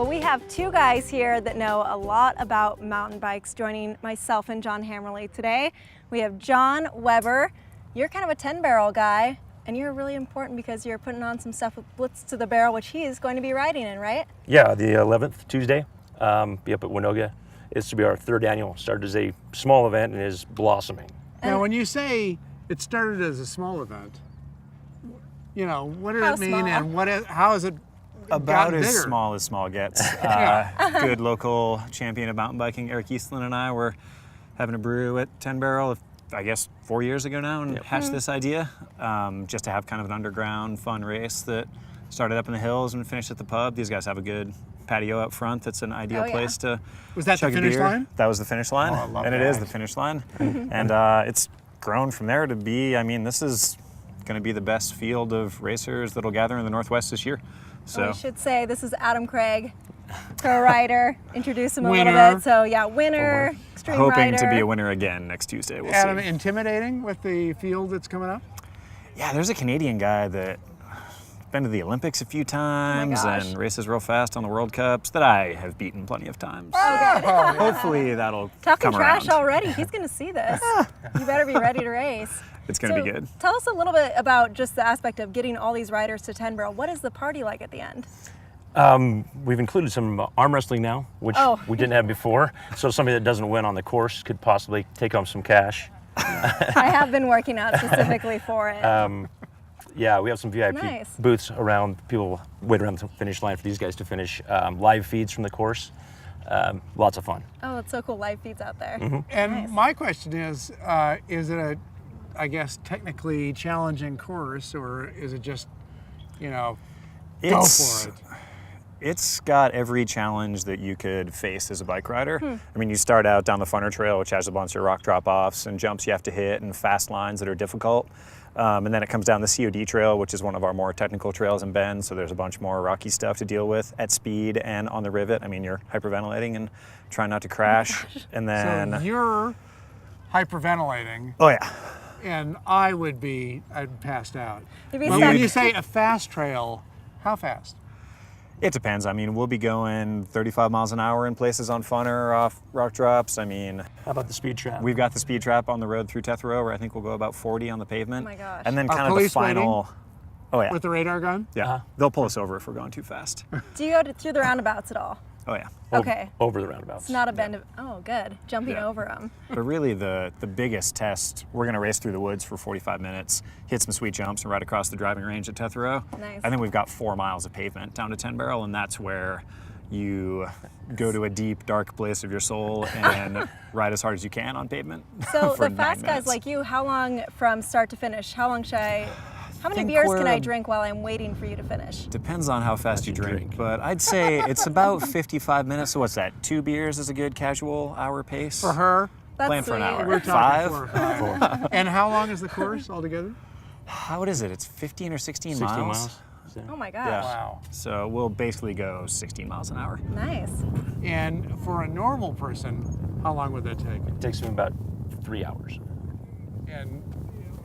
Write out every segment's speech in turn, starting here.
Well, we have two guys here that know a lot about mountain bikes joining myself and John Hammerly today. We have John Weber. You're kind of a 10-barrel guy, and you're really important because you're putting on some stuff with Blitz to the Barrel, which he is going to be riding in, right? Yeah, the 11th, Tuesday, be up at Winoga. It's to be our third annual. Started as a small event and is blossoming. Now, when you say it started as a small event, you know, what did it mean, small? and how is it about gotten as bigger? small as small gets. Good local champion of mountain biking, Eric Eastlund, and I were having a brew at 10 Barrel, I guess 4 years ago now, and hatched this idea just to have kind of an underground fun race that started up in the hills and finished at the pub. These guys have a good patio out front that's an ideal place to Was that the chug a finish beer. line? That was the finish line, Oh, I love and it that. is the finish line. And it's grown from there to be, I mean, this is going to be the best field of racers that'll gather in the Northwest this year. So We should say this is Adam Craig, pro rider. Introduce him a Winner. little bit. So yeah, winner, extreme hoping rider. to be a winner again next Tuesday. We'll Adam, see. intimidating with the field that's coming up? Yeah, there's a Canadian guy that been to the Olympics a few times gosh. and races real fast on the World Cups that I have beaten plenty of times. Oh, Hopefully that'll Talking come trash around. already. He's going to see this. You better be ready to race. It's going to be good. Tell us a little bit about just the aspect of getting all these riders to 10 Barrel. What is the party like at the end? We've included some arm wrestling now, which we didn't have before. So somebody that doesn't win on the course could possibly take home some cash. I have been working out specifically for it. Yeah, we have some VIP Nice. booths around. People wait around the finish line for these guys to finish. Live feeds from the course. Lots of fun. Oh, it's so cool. Live feeds out there. And Nice. my question is it a, I guess, technically challenging course, or is it just, you know, go for it? It's got every challenge that you could face as a bike rider. I mean, you start out down the Funner Trail, which has a bunch of rock drop-offs and jumps you have to hit and fast lines that are difficult. And then it comes down the COD Trail, which is one of our more technical trails and bends, so there's a bunch more rocky stuff to deal with at speed and on the rivet. I mean, you're hyperventilating and trying not to crash. And then, So you're hyperventilating, oh yeah. and I'd passed out. You'd be But stuck. when you say a fast trail, how fast? It depends. I mean, we'll be going 35 miles an hour in places on Funner, off rock drops. I mean, How about the speed trap? we've got the speed trap on the road through Tethero, where I think we'll go about 40 on the pavement. Oh my gosh. And then Are kind of the police final. Oh yeah. With the radar gun? Yeah. They'll pull us over if we're going too fast. Do you go through the roundabouts at all? Oh yeah. Okay. Over the roundabouts. It's not a bend of, oh, good. Jumping Yeah. over them. But really the biggest test, we're going to race through the woods for 45 minutes, hit some sweet jumps and ride across the driving range at Tethero. Nice. And then we've got 4 miles of pavement down to 10 Barrel, and that's where you go to a deep, dark place of your soul and ride as hard as you can on pavement. So for the 9 fast guys minutes. like you, how long from start to finish? How long should how many think beers can we're- I drink while I'm waiting for you to finish? Depends on how fast you drink, drink. but I'd say it's about 55 minutes. So what's that? 2 beers is a good casual hour pace. For her? That's Playing for an sweet. hour. We're talking 5? 4 or 5. And how long is the course altogether? What is it? It's 15 or 16 16 miles. miles. Oh my gosh. Yeah. Wow. So we'll basically go 16 miles an hour. Nice. And for a normal person, how long would that take? It takes me about 3 hours. And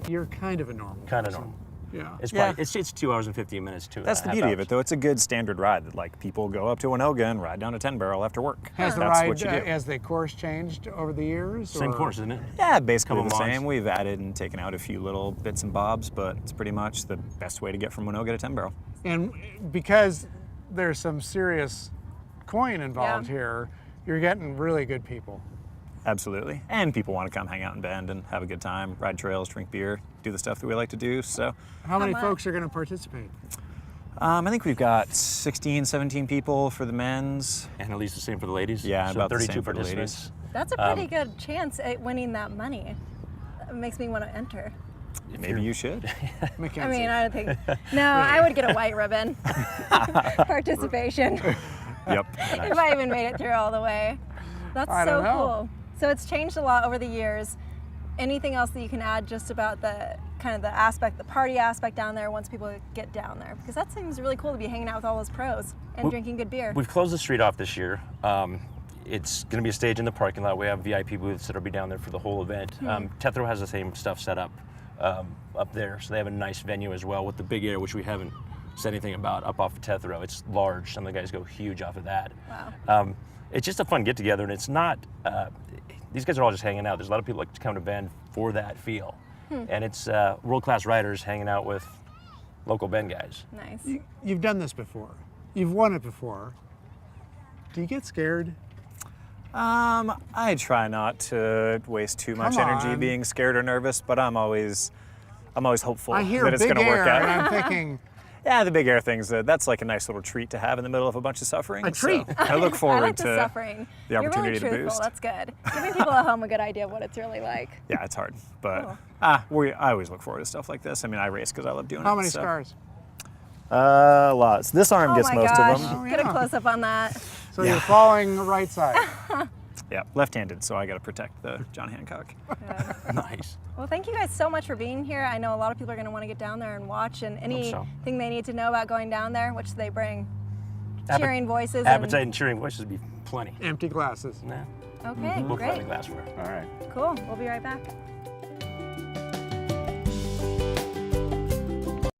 you're kind of a normal Kind of person. normal. Yeah. It's Yeah. probably it's 2 hours and 15 minutes too. That's the beauty of it, though. It's a good standard ride that, like, people go up to Winoga and ride down to 10 Barrel after work. Has the That's ride, what you do. has the course changed over the years? Same or- course, isn't it? Yeah, basically Couple the logs. same. We've added and taken out a few little bits and bobs, but it's pretty much the best way to get from Winoga to 10 Barrel. And because there's some serious coin involved Yeah. here, you're getting really good people. Absolutely. And people want to come hang out in Bend and have a good time, ride trails, drink beer, do the stuff that we like to do. So How many much? folks are going to participate? I think we've got 16, 17 people for the men's. And at least the same for the ladies. Yeah, so about the 32 same for the participants. That's a pretty good chance at winning that money. It makes me want to enter. Maybe you should. Mackenzie. I mean, I don't think. No, I would get a white ribbon. Participation. Yep. If I even made it through all the way. That's I so don't know. cool. So it's changed a lot over the years. Anything else that you can add just about the kind of the aspect, the party aspect down there once people get down there? Because that seems really cool to be hanging out with all those pros and Well, drinking good beer. We've closed the street off this year. It's going to be a stage in the parking lot. We have VIP booths that'll be down there for the whole event. Tethero has the same stuff set up there, so they have a nice venue as well with the big air, which we haven't said anything about up off of Tethero. It's large. Some of the guys go huge off of that. Wow. It's just a fun get together, and it's not. These guys are all just hanging out. There's a lot of people like to come to Bend for that feel, and it's world-class riders hanging out with local Bend guys. Nice. You've done this before. You've won it before. Do you get scared? I try not to waste too much Come energy on. being scared or nervous, but I'm always hopeful I hear that it's big going to work air, out. and I'm thinking, Yeah, the big air things, that's like a nice little treat to have in the middle of a bunch of suffering. A treat. So I look forward I like to the suffering. the opportunity You're really to truthful. boost. That's good. Giving people at home a good idea of what it's really like. Yeah, it's hard, but Cool. I always look forward to stuff like this. I mean, I race because I love doing it. how many so. scars? Lots. This arm Oh gets my most gosh. of them. Oh, Get a yeah. close up on that. So you're following the right side. Yeah, left-handed, so I got to protect the John Hancock. Nice. Well, thank you guys so much for being here. I know a lot of people are going to want to get down there and watch. And so. anything they need to know about going down there, what should they bring? Appe- Cheering voices. Appetite and cheering voices would be plenty. Empty glasses. Nah, Okay, we'll great. find a glassware. All right. Cool. We'll be right back.